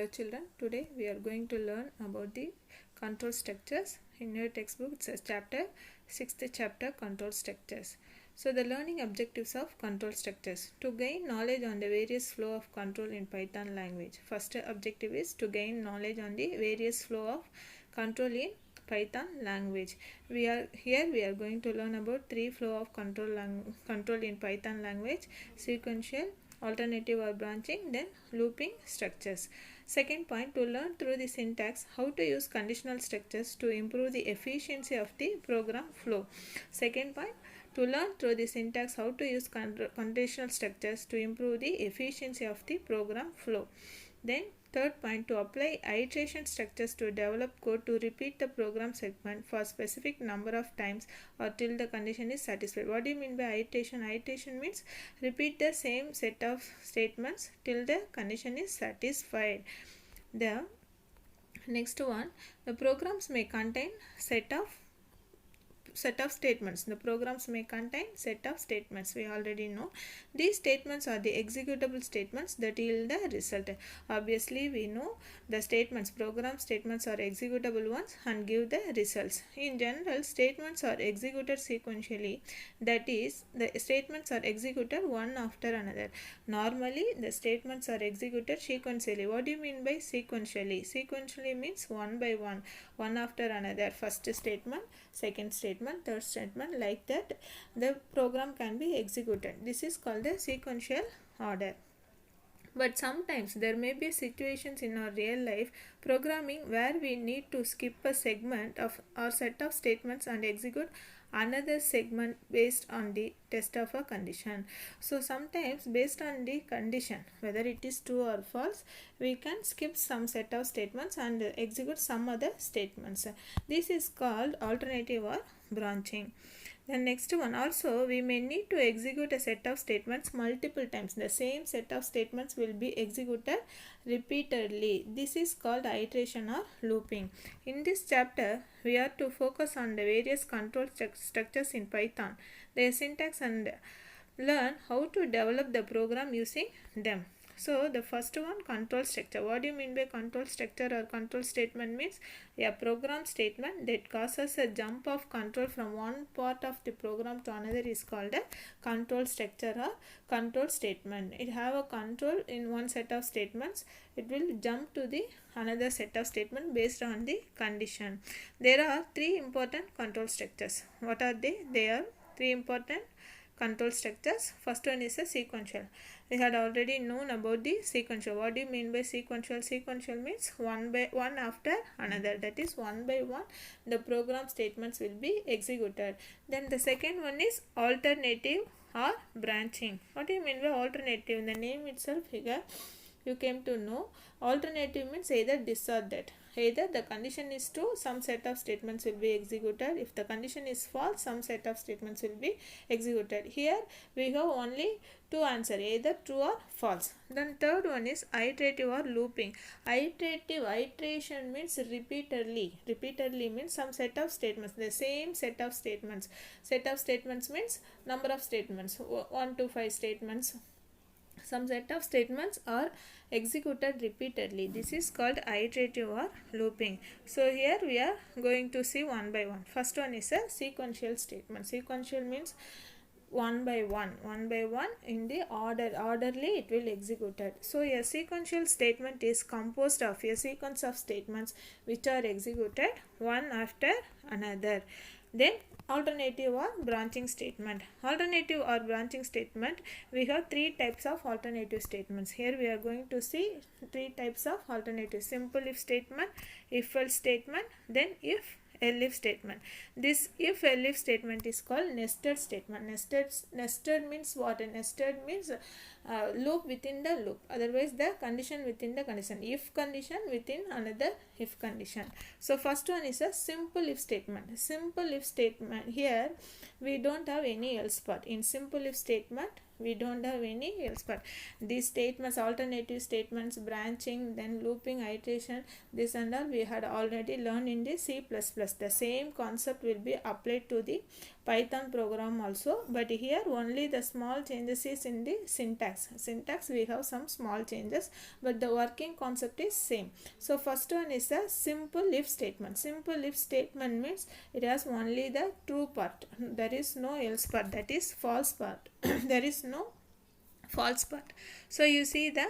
Hello children, today we are going to learn about the control structures. In your textbook it says chapter 6th chapter control structures. So the learning objectives of control structures. To gain knowledge on the various flow of control in Python language. First objective is to gain knowledge on the various flow of control in Python language. We are going to learn about three flow of control in Python language: sequential, alternative or branching, then looping structures. Second point, to learn through the syntax how to use conditional structures to improve the efficiency of the program flow. Second point, to learn through the syntax how to use conditional structures to improve the efficiency of the program flow. Then third point, to apply iteration structures to develop code to repeat the program segment for specific number of times or till the condition is satisfied. What do you mean by iteration? Iteration means repeat the same set of statements till the condition is satisfied. The next one, the programs may contain set of statements. The programs may contain set of statements. We already know these statements are the executable statements that yield the result. Obviously we know the program statements are executable ones and give the results. In general, statements are executed sequentially, that is, the statements are executed one after another. Normally the statements are executed sequentially. What do you mean by sequentially? Sequentially means one by one after another. First statement, second statement, third statement, like that the program can be executed. This is called the sequential order. But sometimes there may be situations in our real life programming where we need to skip a segment of our set of statements and execute another segment based on the test of a condition. So sometimes based on the condition, whether it is true or false, we can skip some set of statements and execute some other statements. This is called alternative or branching. The next one, also we may need to execute a set of statements multiple times. The same set of statements will be executed repeatedly. This is called iteration or looping. In this chapter we are to focus on the various control structures in Python, their syntax, and learn how to develop the program using them. So the first one, control structure. What do you mean by control structure or control statement? Means a program statement that causes a jump of control from one part of the program to another is called a control structure or control statement. It have a control in one set of statements. It will jump to the another set of statement based on the condition. There are three important control structures. What are they? They are three important control structures. First one is a sequential. We had already known about the sequential. What do you mean by sequential? Sequential means one by one after another, that is one by one the program statements will be executed. Then the second one is alternative or branching. What do you mean by alternative? In the name itself here you came to know alternative means either this or that. Either the condition is true, some set of statements will be executed. If the condition is false, some set of statements will be executed. Here we have only two answers, either true or false. Then third one is iterative or looping. Iteration means repeatedly. Repeatedly means some set of statements, the same set of statements. Set of statements means number of statements, 1 to 5 statements. Some set of statements are executed repeatedly. This is called iterative or looping. So here we are going to see one by one. First one is a sequential statement. Sequential means one by one in the orderly it will executed. So a sequential statement is composed of a sequence of statements which are executed one after another. Then alternative or branching statement. Alternative or branching statement, we have three types of alternative statements. Here we are going to see three types of alternative: simple if statement, if else statement, then if elif statement. This if elif statement is called nested statement. Nested means what? Nested means loop within the loop, otherwise the condition within the condition, if condition within another if condition. So first one is a simple if statement. Simple if statement, here we don't have any else part. In simple if statement we don't have any else part. These statements, alternative statements, branching, then looping, iteration, this and all we had already learned in the C++. The same concept will be applied to the Python program also, but here only the small changes is in the syntax we have some small changes, but the working concept is same. So first one is a simple if statement. Simple if statement means it has only the true part, there is no else part, that is false part. There is no false part. So you see the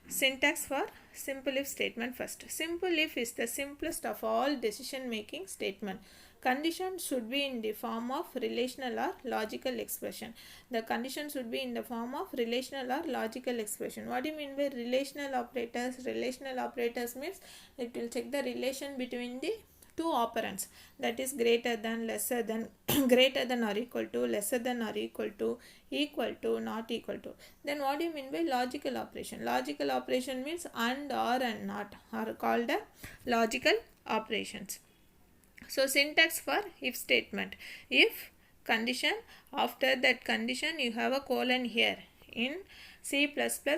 syntax for simple if statement first. Simple if is the simplest of all decision making statement. Condition should be in the form of relational or logical expression. The condition should be in the form of relational or logical expression. What do you mean by relational operators? Relational operators means it will check the relation between the two operands, that is greater than, lesser than, greater than or equal to, lesser than or equal to, not equal to. Then what do you mean by logical operation? Logical operation means and, or, and not are called the logical operations. So syntax for if statement. If condition, after that condition you have a colon here. In C++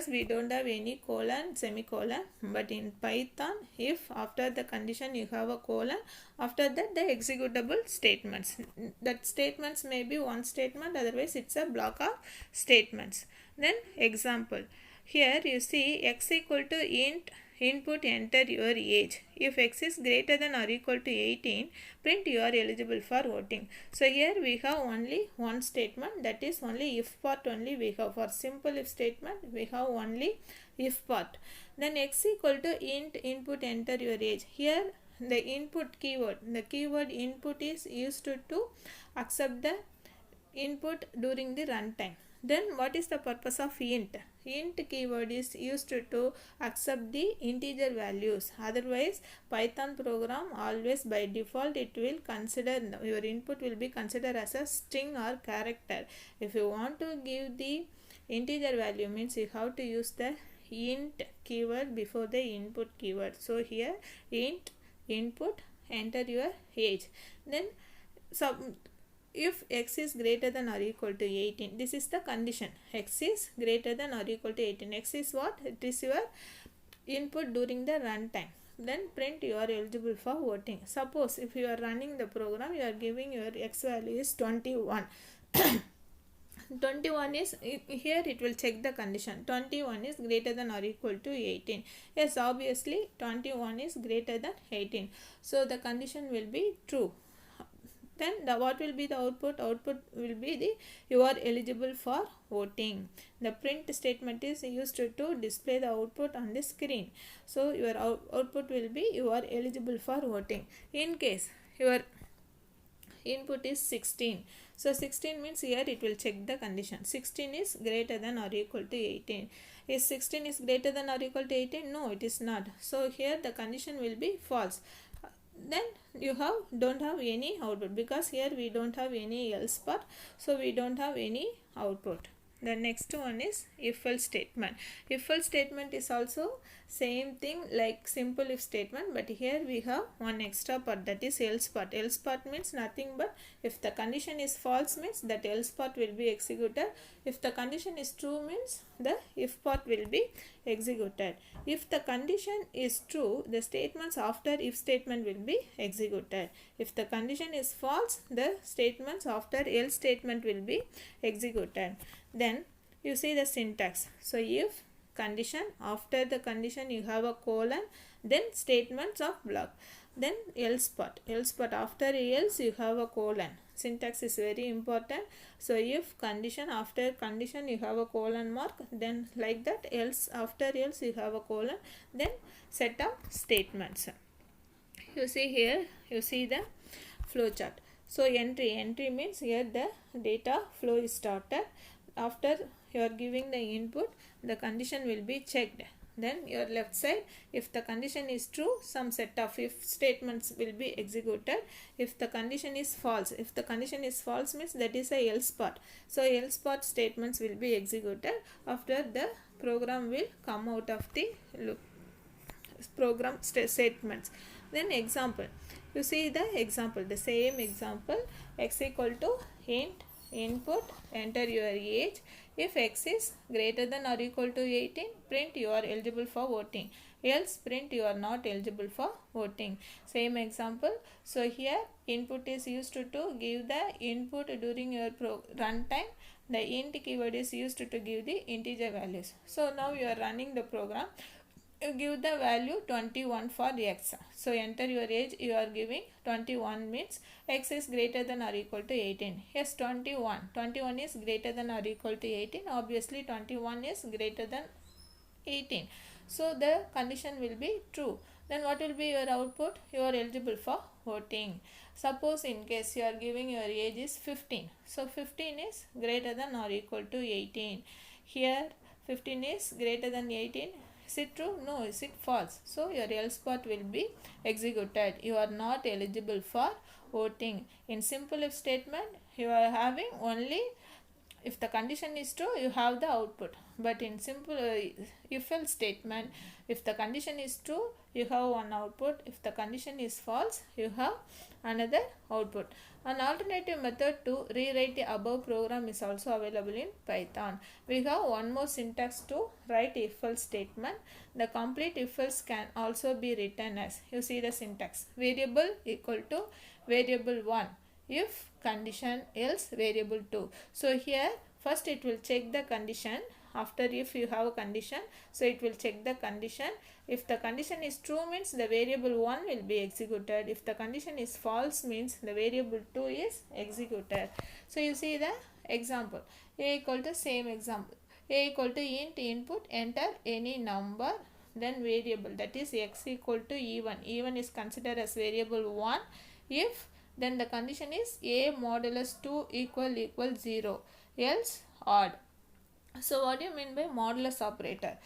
we don't have any colon, semicolon, but in Python if after the condition you have a colon, after that the executable statements. That statements may be one statement, otherwise it's a block of statements. Then example. Here you see x equal to int input enter your age. If x is greater than or equal to 18, print you are eligible for voting. So here we have only one statement, that is only if part only we have. For simple if statement we have only if part. Then x equal to int input enter your age. Here the input keyword, the keyword input is used to accept the input during the runtime. Then what is the purpose of int? Int keyword is used to accept the integer values. Otherwise Python program always by default it will consider your input will be considered as a string or character. If you want to give the integer value means you have to use the int keyword before the input keyword. So here int input enter your age. Then if x is greater than or equal to 18, this is the condition. X is greater than or equal to 18. X is what? It is your input during the runtime. Then print you are eligible for voting. Suppose if you are running the program, you are giving your x value is 21. 21 is, here it will check the condition. 21 is greater than or equal to 18. Yes, obviously 21 is greater than 18. So the condition will be true. Then what will be the output? Output will be the you are eligible for voting. The print statement is used to display the output on the screen. So your output will be you are eligible for voting. In case your input is 16. So 16 means here it will check the condition. 16 is greater than or equal to 18. Is 16 is greater than or equal to 18? No, it is not. So here the condition will be false. Then you don't have any output, because here we don't have any else part, so we don't have any output. The next one is if else statement. If else statement is also same thing like simple if statement, but here we have one extra part, that is else part. Else part means nothing but if the condition is false means that else part will be executed. If the condition is true means the if part will be executed. If the condition is true, the statements after if statement will be executed. If the condition is false, the statements after else statement will be executed. Then you see the syntax. So if condition, after the condition you have a colon, then statements of block, then else part after else you have a colon. Syntax is very important. So if condition, after condition you have a colon mark, then like that else, after else you have a colon, then set of statements. You see here, you see the flow chart. So entry means here the data flow is started. After you are giving the input, the condition will be checked. Then your left side, if the condition is true, some set of if statements will be executed. If the condition is false, means that is a else part. So else part statements will be executed. After the program will come out of the loop. Program statements. Then example. You see the example, the same example. X equal to int input enter your age. If x is greater than or equal to 18, print you are eligible for voting. Else print you are not eligible for voting. Same example. So here input is used to give the input during your runtime. The int keyword is used to give the integer values. So now you are running the program. You give the value 21 for x. So enter your age, you are giving 21 means x is greater than or equal to 18. Yes, 21. 21 is greater than or equal to 18. Obviously 21 is greater than 18. So the condition will be true. Then what will be your output? You are eligible for voting. Suppose in case you are giving your age is 15. So 15 is greater than or equal to 18. Here 15 is greater than 18. Is it true? No. Is it false? So your else part will be executed. You are not eligible for voting. In simple if statement, you are having only if the condition is true, you have the output. But in simple if else statement, if the condition is true, you have one output. If the condition is false, you have another output. An alternative method to rewrite the above program is also available in Python. We have one more syntax to write if else statement. The complete if else can also be written as, you see the syntax, variable equal to variable 1. If condition else variable 2. So here first it will check the condition. After if you have a condition, so it will check the condition. If the condition is true means the variable 1 will be executed. If the condition is false means the variable 2 is executed. So you see the example. A equal to same example. A equal to int input, enter any number, then variable, that is x equal to e1. E1 is considered as variable 1 if then the condition is a modulus 2 equal 0, else odd. So what do you mean by modulus operator?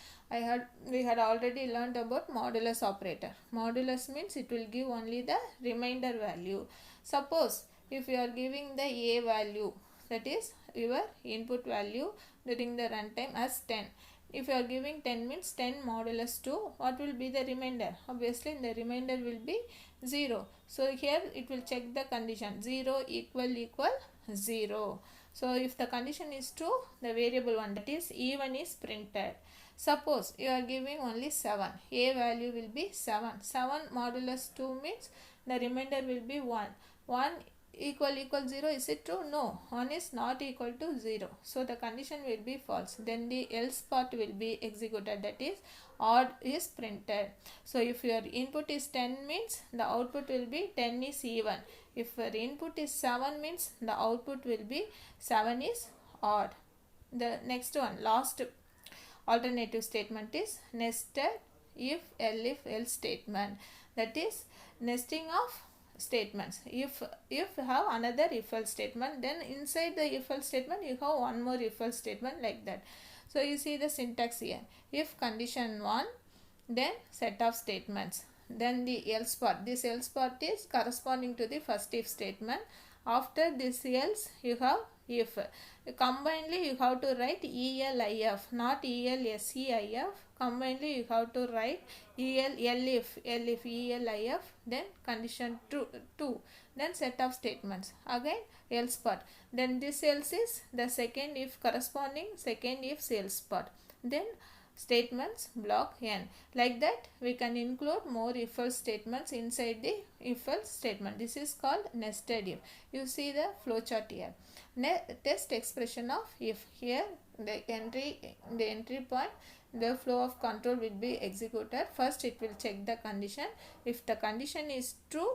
We had already learned about modulus operator. Modulus means it will give only the remainder value. Suppose if you are giving the a value, that is your input value during the runtime as 10. If you are giving 10 means 10 modulus 2, what will be the remainder? Obviously the remainder will be 0. So here it will check the condition 0 equal 0. So if the condition is true, the variable 1, that is e1 is printed. Suppose you are giving only 7. A value will be 7. 7 modulus 2 means the remainder will be 1. 1 equal 0. Is it true? No. 1 is not equal to 0. So the condition will be false. Then the else part will be executed, that is odd is printed. So if your input is 10 means the output will be 10 is even. If your input is 7 means the output will be 7 is odd. The next one, last alternative statement is nested if else statement, that is nesting of statements. If you have another if else statement, then inside the if else statement you have one more if else statement, like that. So you see the syntax here. If condition 1, then set of statements, then the else part. This else part is corresponding to the first if statement. After this else you have if. Combinedly you have to write ELIF, not ELSEIF. Combinedly you have to write ELIF, ELIF, then condition 2, then set of statements. Again else part. Then this else is the second if corresponding second if else part. Then statements block n. Like that we can include more if else statements inside the if else statement. This is called nested if. You see the flowchart here. Test expression of if. Here the entry point, the flow of control will be executed. First it will check the condition. If the condition is true,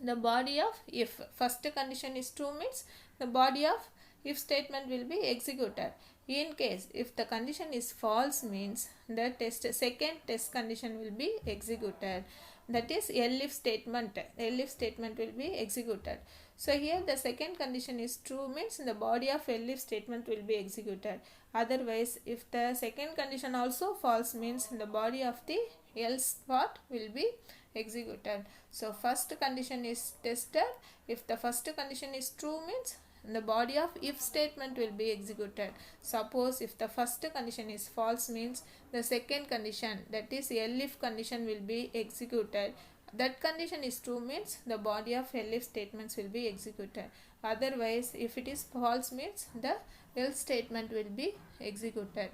the body of if. First condition is true means the body of if statement will be executed. In case if the condition is false means the second test condition will be executed, that is elif statement. Elif statement will be executed. So here the second condition is true means the body of elif statement will be executed. Otherwise if the second condition also false means the body of the else part will be executed. So first condition is tested. If the first condition is true means the body of if statement will be executed. Suppose if the first condition is false means the second condition, that is elif condition, will be executed. That condition is true means the body of elif statements will be executed. Otherwise, if it is false means the else statement will be executed.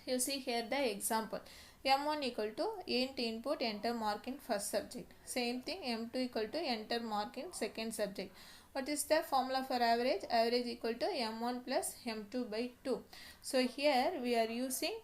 You see here the example. M1 equal to int input enter mark in first subject. Same thing, M2 equal to enter mark in second subject. What is the formula for average? Average equal to M1 plus M2 by 2. So here we are using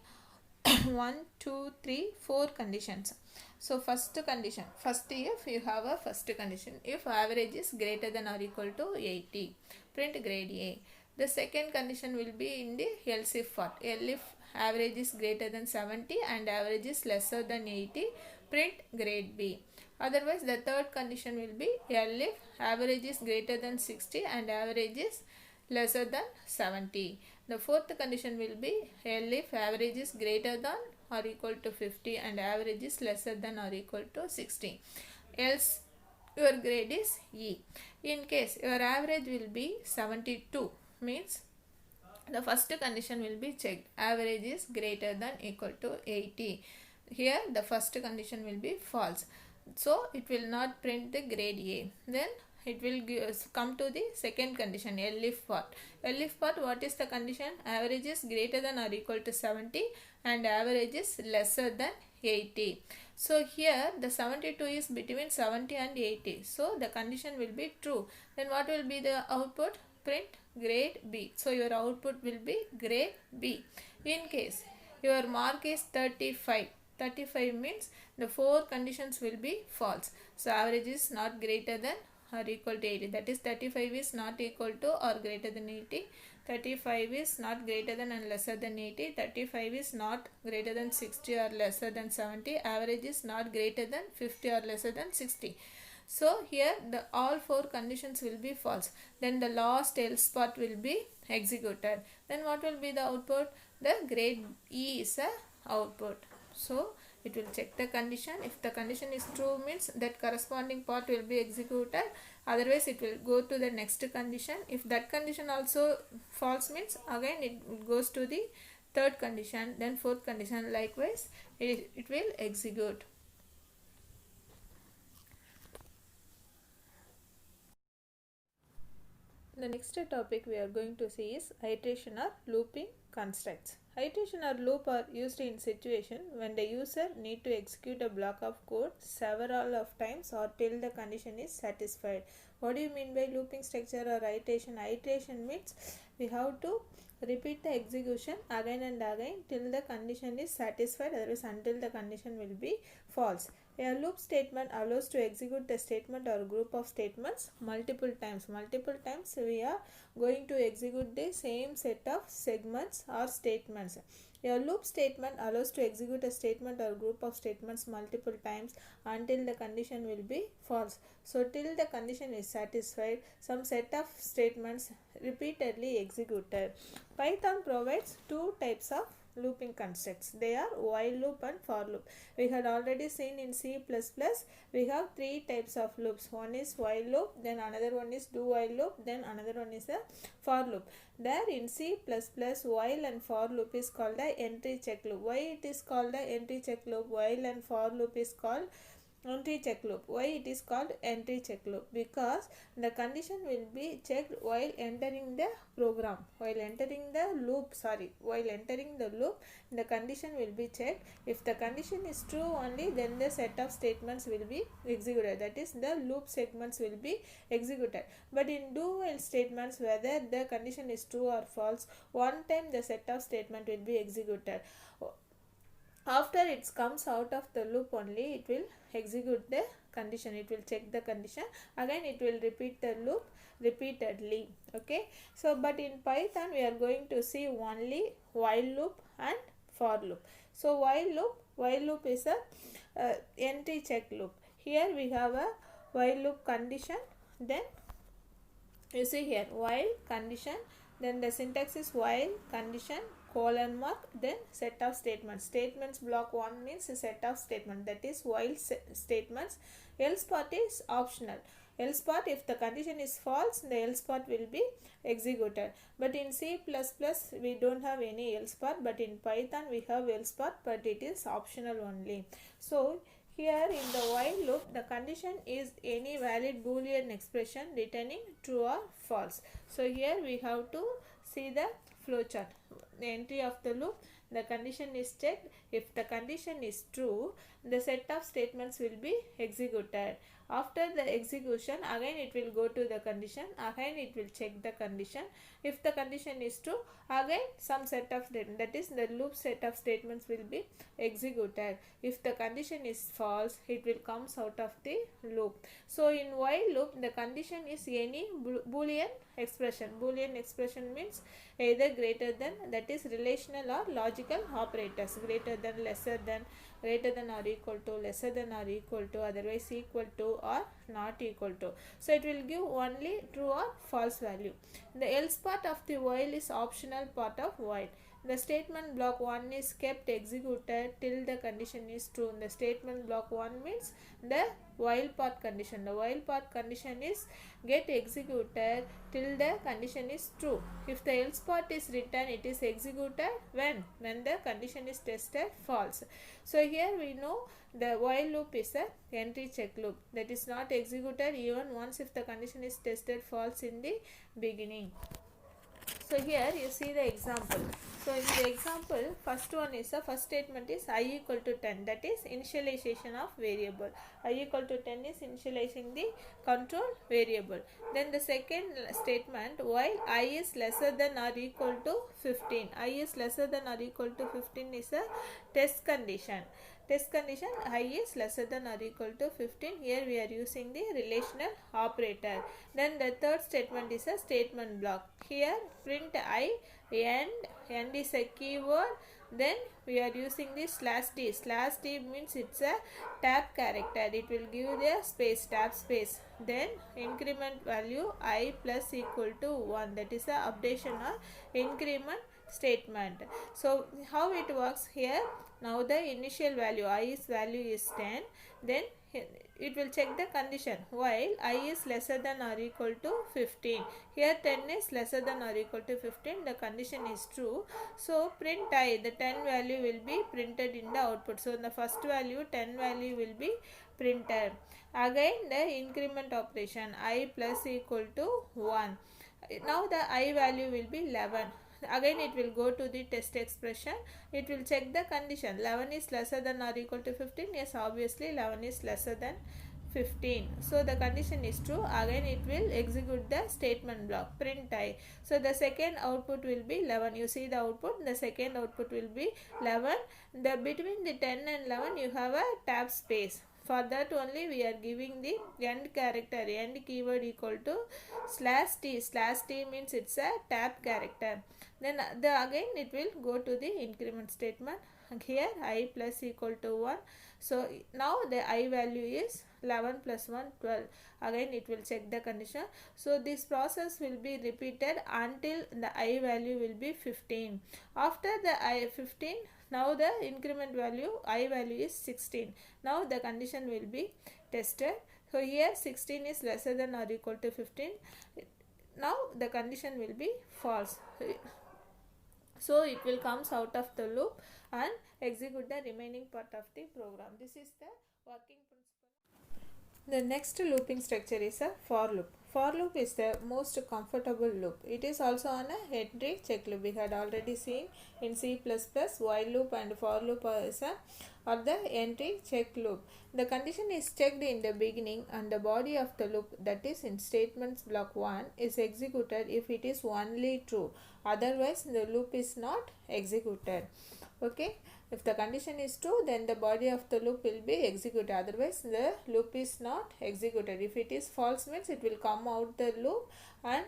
1, 2, 3, 4 conditions. So first condition, first if you have a first condition, if average is greater than or equal to 80, print grade A. The second condition will be in the else if part. If average is greater than 70 and average is lesser than 80, print grade B. Otherwise, the third condition will be if average is greater than 60 and average is lesser than 70. The fourth condition will be if average is greater than or equal to 50 and average is lesser than or equal to 60. Else your grade is E. In case your average will be 72 means the first condition will be checked. Average is greater than equal to 80. Here the first condition will be false. So it will not print the grade A. Then it will come to the second condition, if part. If part, what is the condition? Average is greater than or equal to 70 and average is lesser than 80. So here the 72 is between 70 and 80. So the condition will be true. Then what will be the output? Print grade B. So your output will be grade B. In case your mark is 35. 35 means the 4 conditions will be false. So average is not greater than or equal to 80. That is 35 is not equal to or greater than 80. 35 is not greater than and lesser than 80. 35 is not greater than 60 or lesser than 70. Average is not greater than 50 or lesser than 60. So here the all 4 conditions will be false. Then the last else part will be executed. Then what will be the output? The grade E is a output. So it will check the condition. If the condition is true means that corresponding part will be executed. Otherwise it will go to the next condition. If that condition also false means again it goes to the third condition, then fourth condition. Likewise it will execute. The next topic we are going to see is iteration or looping constructs. Iteration or loop are used in situation when the user need to execute a block of code several of times or till the condition is satisfied. What do you mean by looping structure or iteration? Iteration means we have to repeat the execution again and again till the condition is satisfied, otherwise until the condition will be false. A loop statement allows to execute the statement or group of statements multiple times. Multiple times we are going to execute the same set of segments or statements. A loop statement allows to execute a statement or group of statements multiple times until the condition will be false. So till the condition is satisfied, some set of statements repeatedly executed. Python provides 2 types of looping constructs. They are while loop and for loop. We had already seen in C++ we have 3 types of loops. One is while loop, then another one is do while loop, then another one is a for loop. There in C++ while and for loop is called the entry check loop. Why it is called the entry check loop? While and for loop is called entry check loop. Why it is called entry check loop? Because the condition will be checked while entering the program. While entering the loop, the condition will be checked. If the condition is true only, then the set of statements will be executed. That is, the loop segments will be executed. But in do while statements, whether the condition is true or false, one time the set of statement will be executed. After it comes out of the loop only, it will execute the condition. It will check the condition. Again it will repeat the loop repeatedly. Okay. So but in Python we are going to see only while loop and for loop. So while loop is a entry check loop. Here we have a while loop condition. Then you see here while condition. Then the syntax is while condition colon mark, then set of statements. Statements block 1 means a set of statements, that is while statements. Else part is optional. Else part, if the condition is false, the else part will be executed. But in C++ we don't have any else part, but in Python we have else part, but it is optional only. So Here in the while loop, the condition is any valid boolean expression returning true or false. So here we have to see the flowchart. The entry of the loop, the condition is checked. If the condition is true, the set of statements will be executed. After the execution, again it will go to the condition, again it will check the condition. If the condition is true, again some set of statements, that is the loop set of statements will be executed. If the condition is false, it will comes out of the loop. So in while loop, the condition is any boolean expression. Boolean expression means either greater than, that is relational or logical operators, greater than, lesser than, greater than or equal to, lesser than or equal to, otherwise equal to or not equal to. So it will give only true or false value. The else part of the while is optional part of while. The statement block 1 is kept executed till the condition is true. The statement block 1 means the while part condition. The while part condition is get executed till the condition is true. If the else part is written, it is executed when the condition is tested false. So here we know the while loop is a entry check loop that is not executed even once if the condition is tested false in the beginning. So here you see the example. So in the example, first one is the first statement is I equal to 10, that is initialization of variable. I equal to 10 is initializing the control variable. Then the second statement, while I is lesser than or equal to 15. I is lesser than or equal to 15 is a test condition. Test condition I is lesser than or equal to 15. Here we are using the relational operator. Then the third statement is a statement block. Here print I, end is a keyword. Then we are using the slash t. Slash t means it's a tab character. It will give the space, tab space. Then increment value I plus equal to 1. That is a updation or increment statement. So how it works here? Now the initial value I's value is 10. Then it will check the condition while I is lesser than or equal to 15. Here 10 is lesser than or equal to 15. The condition is true. So print I, the 10 value will be printed in the output. So in the first value 10 value will be printed. Again the increment operation I plus equal to 1. Now the I value will be 11. Again it will go to the test expression. It will check the condition 11 is lesser than or equal to 15. Yes, obviously 11 is lesser than 15. So the condition is true. Again it will execute the statement block print I. So the second output will be 11. You see the output, the second output will be 11. The between the 10 and 11 you have a tab space. For that only we are giving the end character, end keyword equal to slash t. Slash t means it's a tab character. Then again it will go to the increment statement. Here I plus equal to 1. So now the I value is 11 plus 1, 12. Again it will check the condition. So this process will be repeated until the I value will be 15. After the I 15, now the increment value I value is 16. Now the condition will be tested. So here 16 is lesser than or equal to 15. Now the condition will be false. So it will comes out of the loop and execute the remaining part of the program. This is the working principle. The next looping structure is a for loop. For loop is the most comfortable loop. It is also on a entry check loop. We had already seen in C++ while loop and for loop is a or the entry check loop. The condition is checked in the beginning and the body of the loop, that is in statements block 1, is executed if it is only true. Otherwise the loop is not executed. Okay, if the condition is true, then the body of the loop will be executed. Otherwise the loop is not executed. If it is false means it will come out the loop and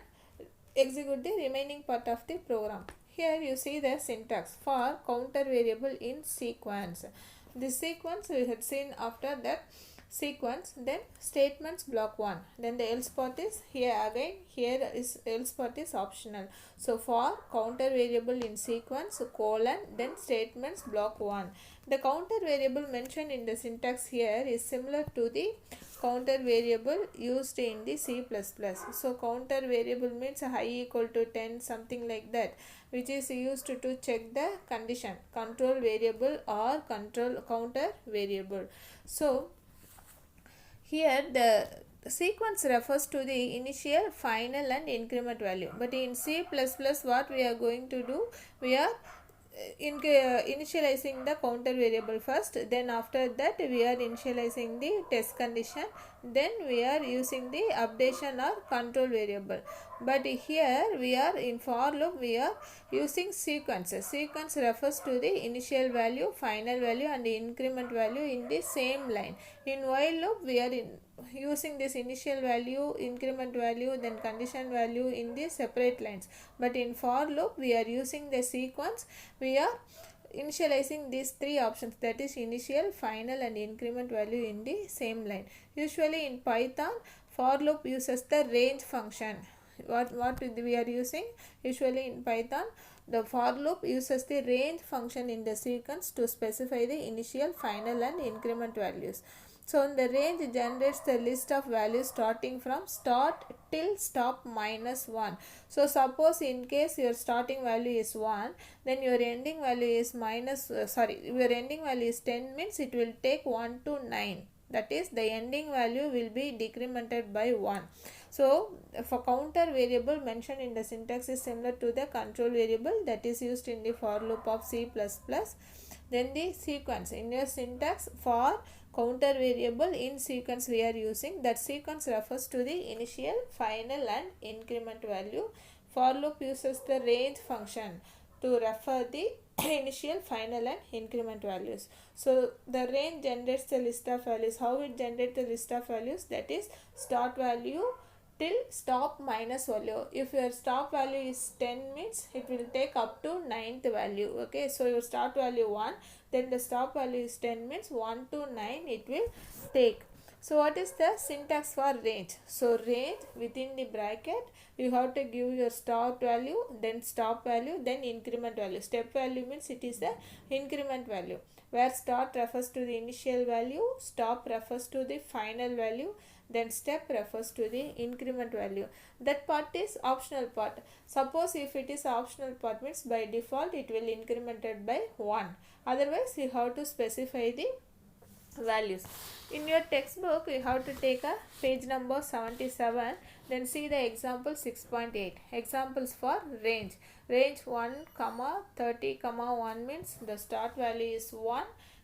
execute the remaining part of the program. Here you see the syntax for counter variable in sequence. This sequence we had seen after that sequence, then statements block 1, then the else part is here. Again here is else part is optional. So for counter variable in sequence colon, then statements block 1. The counter variable mentioned in the syntax here is similar to the counter variable used in the C++. So counter variable means I equal to 10, something like that, which is used to check the condition, control variable or control counter variable. So here the sequence refers to the initial, final and increment value. But in C++, what we are going to do, we are initializing the counter variable first, then after that we are initializing the test condition, then we are using the updation or control variable. But here we are in for loop, we are using sequences. Sequence refers to the initial value, final value and increment value in the same line. In while loop we are using this initial value, increment value, then condition value in the separate lines. But in for loop we are using the sequence, we are initializing these three options, that is initial, final and increment value in the same line. Usually in Python, for loop uses the range function. What we are using usually in Python, the for loop uses the range function in the sequence to specify the initial, final and increment values. So the range generates the list of values starting from start till stop minus 1. So suppose in case your starting value is 1, then your ending value is your ending value is 10, means it will take 1 to 9. That is, the ending value will be decremented by 1. So for counter variable mentioned in the syntax is similar to the control variable that is used in the for loop of C++. Then the sequence in your syntax, for counter variable in sequence we are using, that sequence refers to the initial, final and increment value. For loop uses the range function to refer the initial, final and increment values. So the range generates the list of values. How it generates the list of values? That is start value till stop minus value. If your stop value is 10, means it will take up to 9th value. Okay, so your start value 1, then the stop value is 10, means 1 to 9 it will take. So what is the syntax for range? So range, within the bracket you have to give your start value, then stop value, then increment value. Step value means it is the increment value, where start refers to the initial value, stop refers to the final value, then step refers to the increment value. That part is optional part. Suppose if it is optional part, means by default it will incremented by 1. Otherwise you have to specify the values. In your textbook you have to take a page number 77, then see the example 6.8. Examples for range. Range 1, 30, 1 means the start value is 1,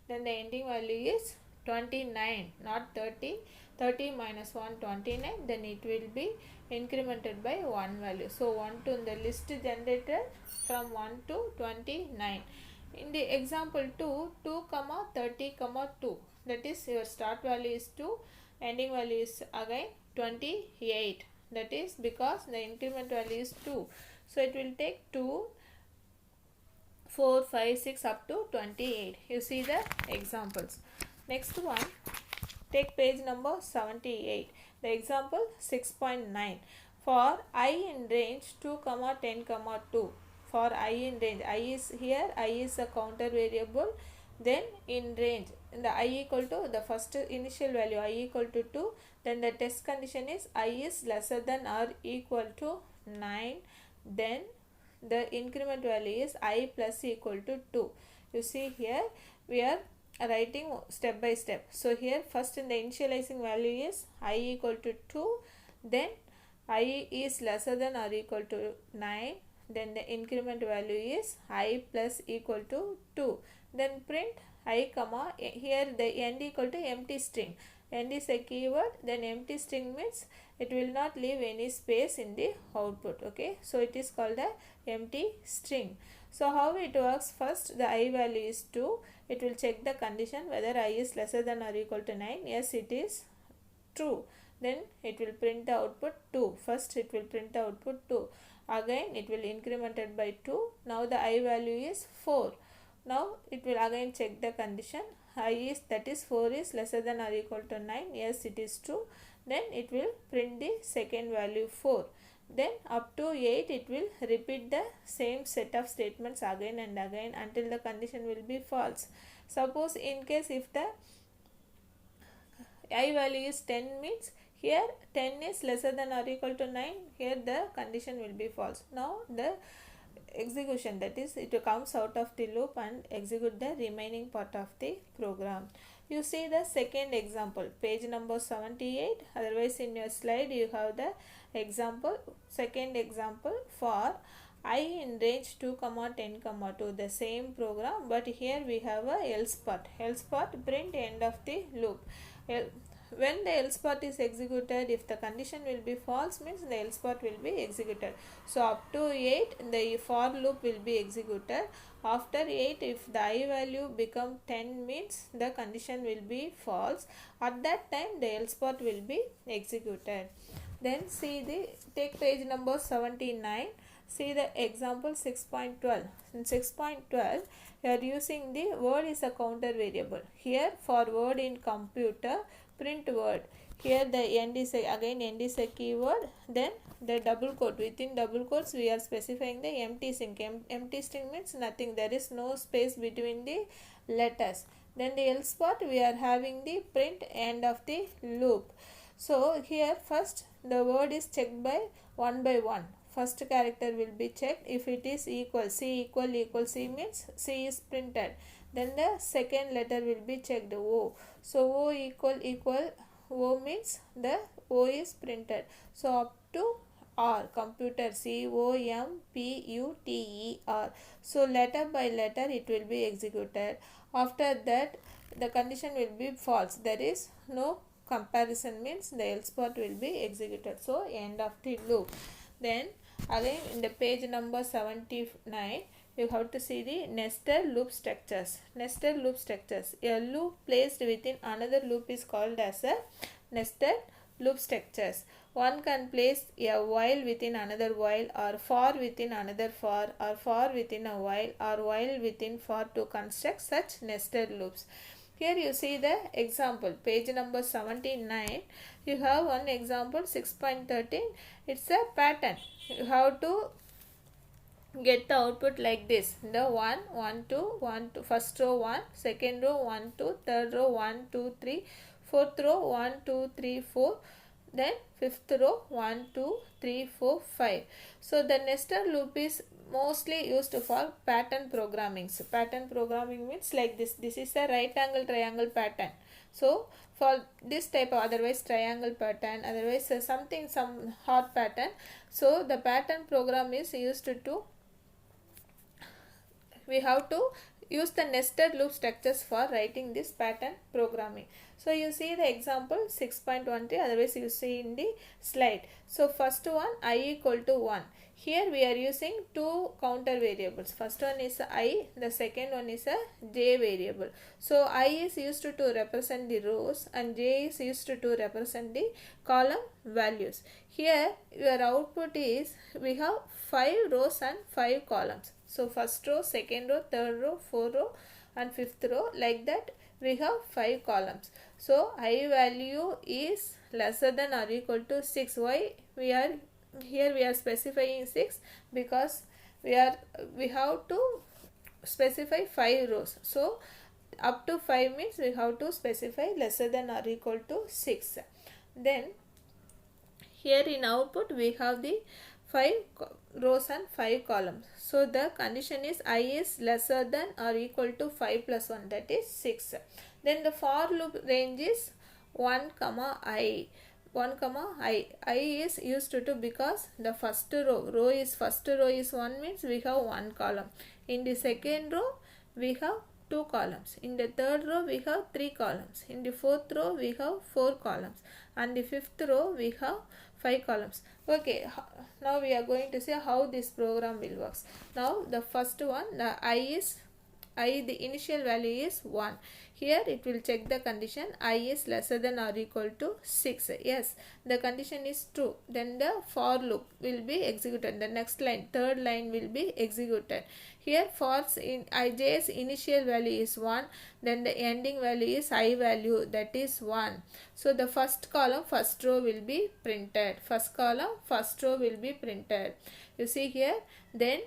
then the ending value is 29, not 30. 30 minus 1, 29, then it will be incremented by 1 value. So 1 to the list generated from 1 to 29. In the example 2, 2, 30, 2, that is your start value is 2, ending value is again 28. That is because the increment value is 2. So it will take 2, 4, 5, 6 up to 28. You see the examples. Next one, take page number 78. The example 6.9. For I in range 2, 10, 2. For I in range, I is here, I is a counter variable. Then in range, the I equal to the first initial value I equal to 2. Then the test condition is I is lesser than or equal to 9. Then the increment value is I plus equal to 2. You see here we are writing step by step. So here first in the initializing value is I equal to 2, then I is lesser than or equal to 9, then the increment value is I plus equal to 2. Then print I comma, here the end equal to empty string. End is a keyword, then empty string means it will not leave any space in the output. Okay, so it is called a empty string. So how it works? First the I value is 2. It will check the condition whether I is lesser than or equal to 9. Yes, it is true. Then it will print the output 2. First it will print the output 2. Again it will increment it by 2. Now the I value is 4. Now it will again check the condition. I is, that is 4 is lesser than or equal to 9. Yes, it is true. Then it will print the second value 4. Then up to 8 it will repeat the same set of statements again and again until the condition will be false. Suppose in case if the I value is 10 means here 10 is lesser than or equal to 9, here the condition will be false. Now the execution, that is it comes out of the loop and execute the remaining part of the program. You see the second example, page number 78. Otherwise in your slide you have the example, second example for I in range 2 comma 10 comma 2, the same program, but here we have a else part. Else part print end of the loop. When the else part is executed, if the condition will be false means the else part will be executed. So up to 8 the for loop will be executed. After 8 if the I value become 10 means the condition will be false. At that time the else part will be executed. Then see the take page number 79. See the example 6.12. In 6.12 we are using the word is a counter variable. Here for word in computer print word. Here the end is a keyword. Then the double quote, within double quotes we are specifying the empty string. Empty string means nothing, there is no space between the letters. Then the else part we are having the print end of the loop. So here first the word is checked by one. First character will be checked. If it is equal, C equal C means C is printed. Then the second letter will be checked, O. So O equal O means the O is printed. So up to R, computer, COMPUTER. So letter by letter it will be executed. After that the condition will be false. There is no comparison means the else part will be executed. So end of the loop. Then again in the page number 79 you have to see the nested loop structures. Nested loop structures. A loop placed within another loop is called as a nested loop structures. One can place a while within another while, or for within another for within a while, or while within for to construct such nested loops. Here you see the example, page number 79. You have one example 6.13. It's a pattern. You have to get the output like this. The 1, 1, 2, 1, 2, first row 1, second row 1, 2, third row 1, 2, 3, fourth row 1, 2, 3, 4, then fifth row 1, 2, 3, 4, 5. So the nested loop is mostly used for pattern programming. So pattern programming means like this. This is a right angle triangle pattern. So for this type of otherwise triangle pattern, otherwise some hot pattern. So the pattern program is used to, we have to use the nested loop structures for writing this pattern programming. So you see the example 6.13, otherwise you see in the slide. So first one I equal to 1. Here we are using two counter variables. First one is I, the second one is a j variable. So I is used to represent the rows and j is used to represent the column values. Here your output is, we have 5 rows and 5 columns. So first row, second row, third row, fourth row and fifth row, like that we have 5 columns. So I value is lesser than or equal to 6. Why we are here we are specifying 6? Because we have to specify 5 rows. So up to 5 means we have to specify lesser than or equal to 6. Then here in output we have the 5 rows and 5 columns. So the condition is I is lesser than or equal to 5 plus 1, that is 6. Then the for loop range is 1 comma I. 1 comma I is used to because the first row is 1 means we have 1 column. In the second row we have 2 columns. In the third row we have 3 columns. In the fourth row we have 4 columns. And the fifth row we have 5 columns. Okay, now we are going to see how this program will work. Now the first one, the initial value is 1. Here it will check the condition I is lesser than or equal to 6. Yes, the condition is true. Then the for loop will be executed. The next line, third line will be executed. Here for ij's initial value is 1. Then the ending value is I value, that is 1. So the first column, first row will be printed. First column, first row will be printed. You see here. Then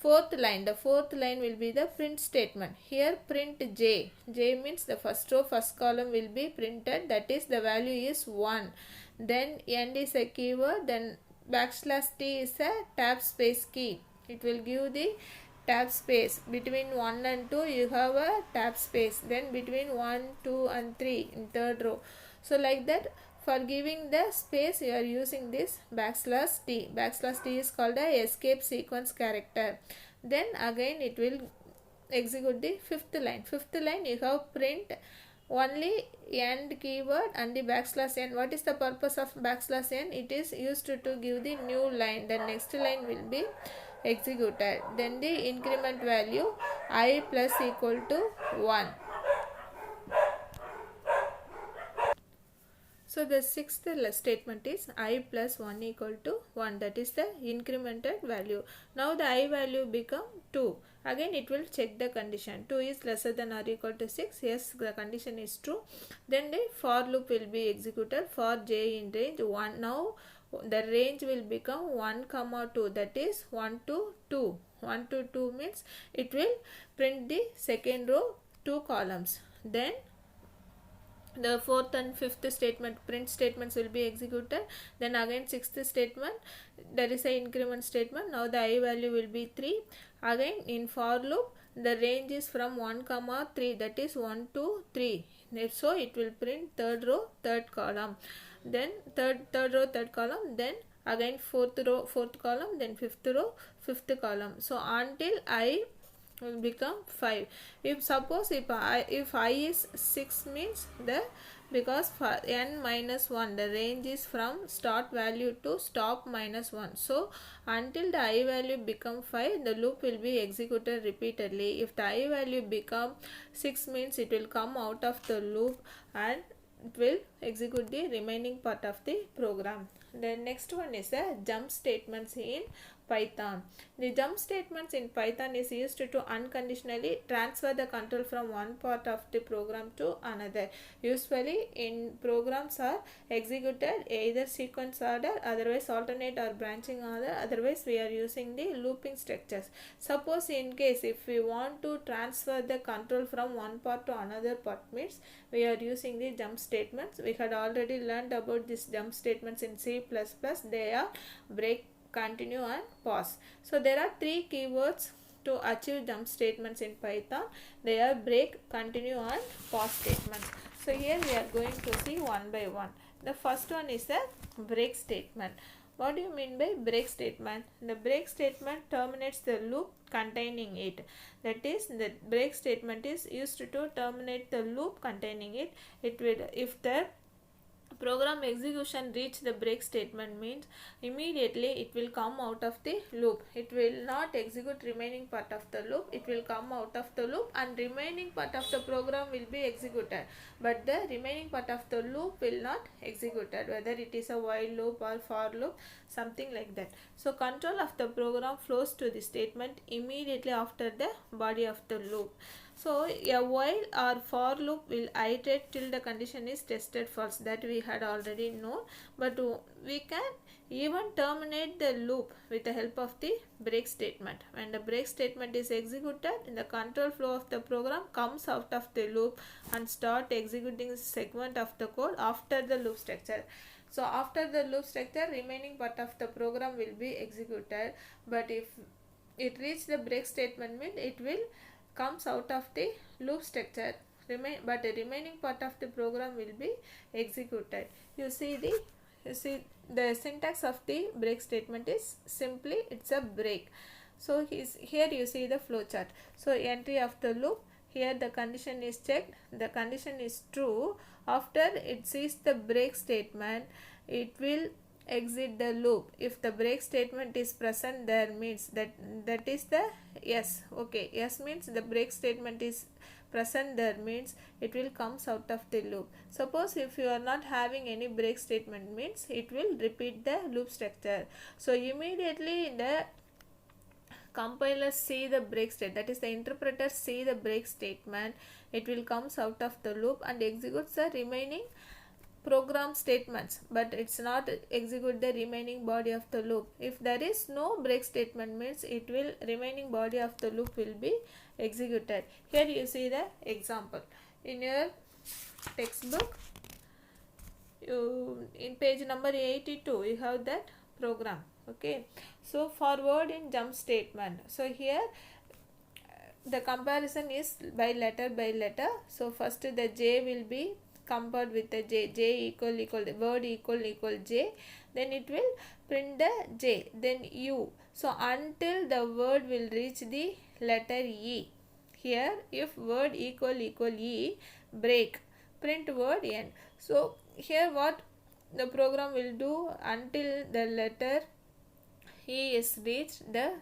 fourth line, the fourth line will be the print statement. Here print j. J means the first row, first column will be printed, that is the value is 1. Then end is a keyword, then backslash t is a tab space key. It will give the tab space. Between 1 and 2 you have a tab space. Then between 1, 2 and 3 in third row. So like that, for giving the space you are using this backslash t. Backslash t is called a escape sequence character. Then again it will execute the fifth line. Fifth line you have print only end keyword and the backslash n. What is the purpose of backslash n? It is used to give the new line. The next line will be executed. Then the increment value I plus equal to 1. So the sixth statement is I plus 1 equal to 1, that is the incremented value. Now the I value become 2. Again it will check the condition. 2 is lesser than or equal to 6. Yes, the condition is true. Then the for loop will be executed for j in range 1. Now the range will become 1 comma 2, that is 1 to 2. 1 to 2 means it will print the second row 2 columns. Then the fourth and fifth statement, print statements will be executed. Then again sixth statement, there is a increment statement. Now the I value will be 3. Again in for loop the range is from 1 comma 3, that is 1 to 3. So it will print third row third column. Then third row third column. Then again fourth row fourth column. Then fifth row fifth column. So until I will become 5. If suppose if I is 6 means the, because for n minus 1 the range is from start value to stop minus 1. So until the I value become 5 the loop will be executed repeatedly. If the I value become 6 means it will come out of the loop and it will execute the remaining part of the program. The next one is the jump statements in Python. The jump statements in Python is used to unconditionally transfer the control from one part of the program to another. Usually in programs are executed either sequence order, otherwise alternate or branching order, otherwise we are using the looping structures. Suppose in case if we want to transfer the control from one part to another part means we are using the jump statements. We had already learned about these jump statements in C++. They are break, continue and pause. So there are 3 keywords to achieve jump statements in Python. They are break, continue and pause statements. So here we are going to see one by one. The first one is a break statement. What do you mean by break statement? The break statement terminates the loop containing it. That is, the break statement is used to terminate the loop containing it. It will, if the program execution reach the break statement means immediately it will come out of the loop. It will not execute remaining part of the loop. It will come out of the loop and remaining part of the program will be executed, but the remaining part of the loop will not executed, whether it is a while loop or for loop, something like that. So control of the program flows to the statement immediately after the body of the loop. So a while or for loop will iterate till the condition is tested false, that we had already known, but we can even terminate the loop with the help of the break statement. When the break statement is executed, the control flow of the program comes out of the loop and start executing the segment of the code after the loop structure. So after the loop structure, remaining part of the program will be executed, but if it reaches the break statement means it will comes out of the loop structure, but the remaining part of the program will be executed. You see the syntax of the break statement is simply it's a break. So here you see the flowchart. So entry of the loop, here the condition is checked, the condition is true. After it sees the break statement, it will exit the loop. If the break statement is present there means that is the yes. Okay, yes means the break statement is present there means it will comes out of the loop. Suppose if you are not having any break statement means it will repeat the loop structure. So immediately the compiler see the break state, that is the interpreter see the break statement, it will comes out of the loop and executes the remaining program statements, but it's not execute the remaining body of the loop. If there is no break statement means it will remaining body of the loop will be executed. Here you see the example in your textbook. In page number 82 you have that program. Okay, so forward in jump statement. So here the comparison is by letter. So first the j will be compared with the j equal the word equal j, then it will print the j, then u. So until the word will reach the letter e. Here if word equal e, break, print word n. So here what the program will do, until the letter e is reached, the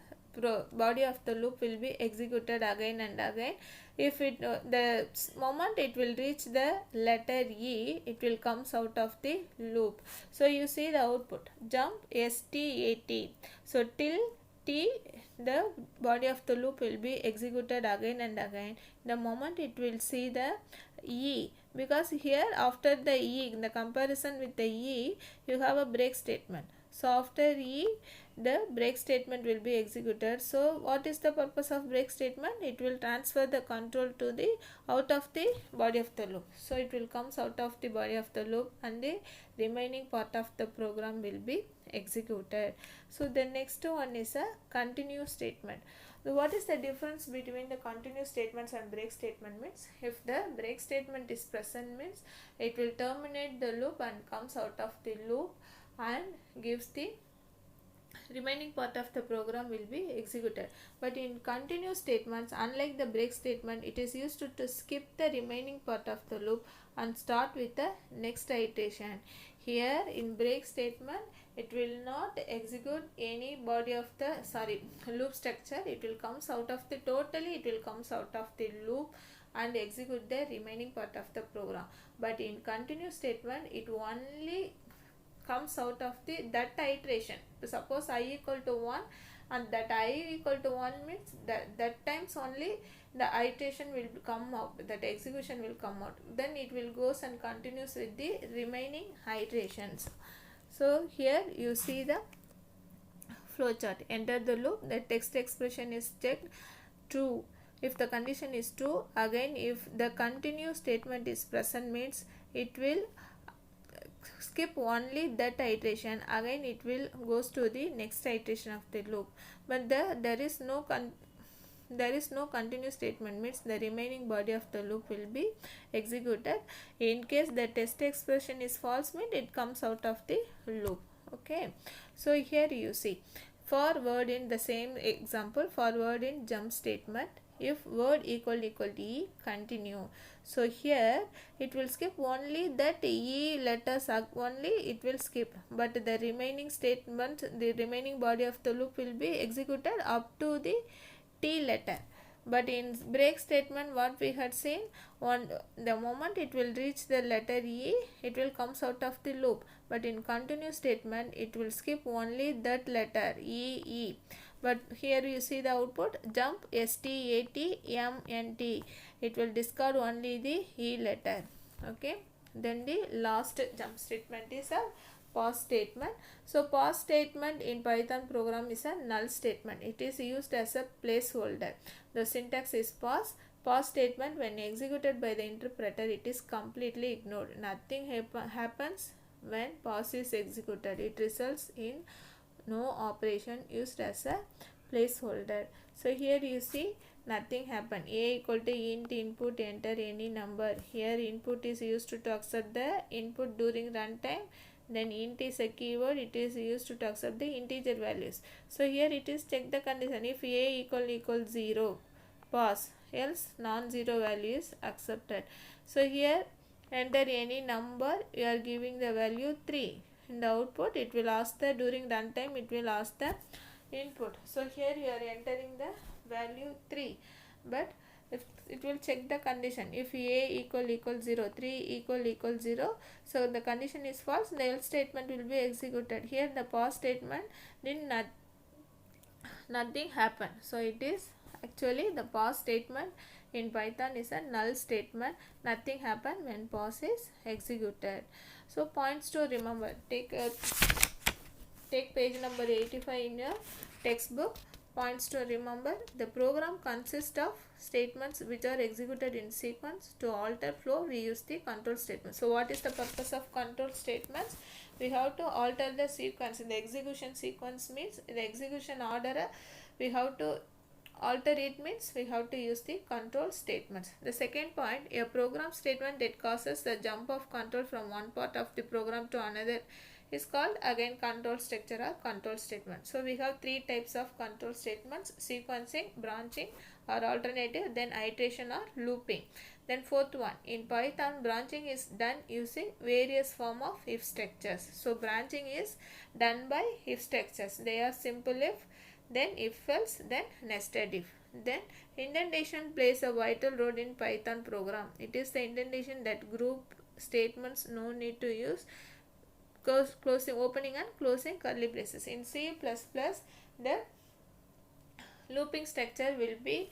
body of the loop will be executed again and again. If it the moment it will reach the letter e, it will comes out of the loop. So you see the output, jump stat. So till t, the body of the loop will be executed again and again. The moment it will see the e, because here after the e, in the comparison with the e, you have a break statement. So after e, the break statement will be executed. So what is the purpose of break statement? It will transfer the control to the out of the body of the loop. So it will comes out of the body of the loop and the remaining part of the program will be executed. So the next one is a continue statement. So what is the difference between the continue statements and break statement means, if the break statement is present means it will terminate the loop and comes out of the loop and gives the remaining part of the program will be executed. But in continue statements, unlike the break statement, it is used to skip the remaining part of the loop and start with the next iteration. Here in break statement, it will not execute any body of the loop structure. It will comes out of the totally, it will comes out of the loop and execute the remaining part of the program. But in continue statement, it only comes out of the that iteration. Suppose I equal to 1 and that I equal to 1 means that times only the iteration will come out, that execution will come out, then it will goes and continues with the remaining iterations. So here you see the flowchart. Enter the loop, the text expression is checked true. If the condition is true, again if the continue statement is present means it will skip only that iteration, again it will goes to the next iteration of the loop. But there is no continue statement means the remaining body of the loop will be executed. In case the test expression is false means it comes out of the loop. Okay, so here you see forward in the same example, forward in jump statement. If word equal e, continue. So here it will skip only that e letters only it will skip, but the remaining statement, the remaining body of the loop will be executed up to the t letter. But in break statement, what we had seen, the moment it will reach the letter e, it will comes out of the loop. But in continue statement, it will skip only that letter e. But here you see the output, jump STATMNT. It will discard only the e letter. Okay. Then the last jump statement is a pause statement. So pause statement in Python program is a null statement. It is used as a placeholder. The syntax is pause. Pause statement, when executed by the interpreter, it is completely ignored. Nothing happens when pause is executed. It results in no operation, used as a placeholder. So here you see nothing happen. A equal to int input, enter any number. Here input is used to accept the input during runtime. Then int is a keyword, it is used to accept the integer values. So here it is check the condition. If a equal 0, pause, else non-zero value is accepted. So here enter any number, you are giving the value 3. In the output, it will ask the, during runtime, it will ask the input. So here you are entering the value 3. But if it will check the condition, if a equal 0, 3 equal 0, so the condition is false, the else statement will be executed. Here the pause statement did nothing happen. So it is actually the pause statement in Python is a null statement. Nothing happen when pause is executed. So points to remember, take page number 85 in your textbook. Points to remember, the program consists of statements which are executed in sequence. To alter flow, we use the control statement. So what is the purpose of control statements? We have to alter the sequence. In the execution sequence means in the execution order, we have to alter it, means we have to use the control statements. The second point, a program statement that causes the jump of control from one part of the program to another is called again control structure or control statement. So we have three types of control statements: sequencing, branching or alternative, then iteration or looping. Then fourth one, in Python, branching is done using various form of if structures. So branching is done by if structures. They are simple if, then if else, then nested if. Then indentation plays a vital role in Python program. It is the indentation that group statements no need to use closing, opening and closing curly braces. In C++, the looping structure will be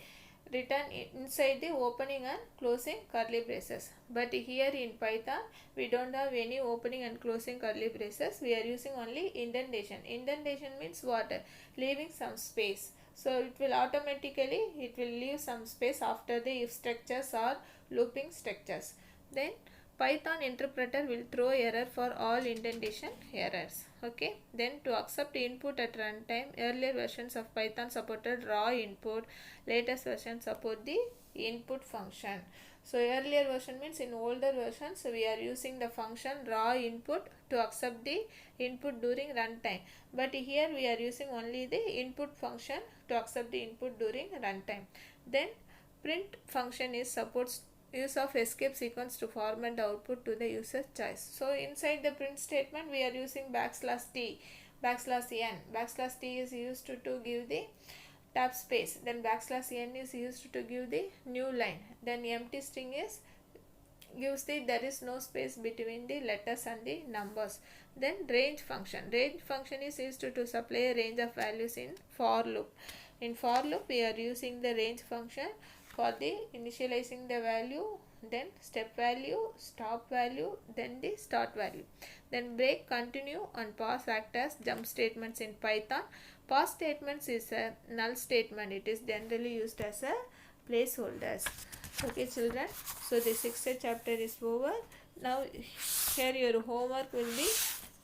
written inside the opening and closing curly braces. But here in Python, we don't have any opening and closing curly braces. We are using only indentation. Indentation means what? Leaving some space. So it will automatically, it will leave some space after the if structures or looping structures. Then Python interpreter will throw error for all indentation errors. Okay. Then to accept input at runtime, earlier versions of Python supported raw input. Latest version support the input function. So earlier version means in older versions we are using the function raw input to accept the input during runtime. But here we are using only the input function to accept the input during runtime. Then print function is supports use of escape sequence to format the output to the user choice. So inside the print statement we are using \t, \n. \t is used to give the tab space. Then \n is used to give the new line. Then empty string is gives the there is no space between the letters and the numbers. Then range function. Range function is used to supply a range of values in for loop. In for loop we are using the range function for the initializing the value, then step value, stop value, then the start value. Then break, continue and pause act as jump statements in Python. Pause statements is a null statement. It is generally used as a placeholders. Okay children, so the sixth chapter is over. Now here your homework will be,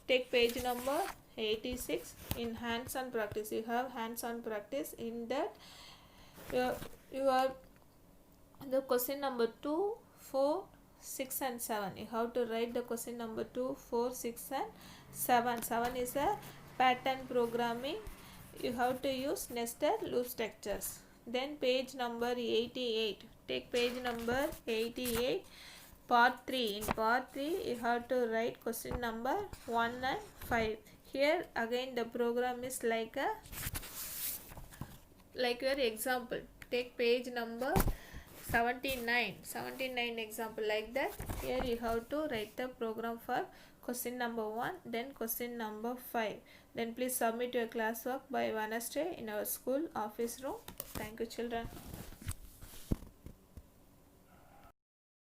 take page number 86 in hands-on practice. You have hands-on practice. In that you are the question number 2, 4, 6 and 7. You have to write the question number 2, 4, 6 and 7. 7 is a pattern programming. You have to use nested loop structures. Then page number 88. Take page number 88, part 3. In part 3 you have to write question number 1 and 5. Here again the program is like your example. Take page number 79 example like that. Here you have to write the program for question number 1, then question number 5. Then please submit your classwork by Wednesday in our school office room. Thank you children.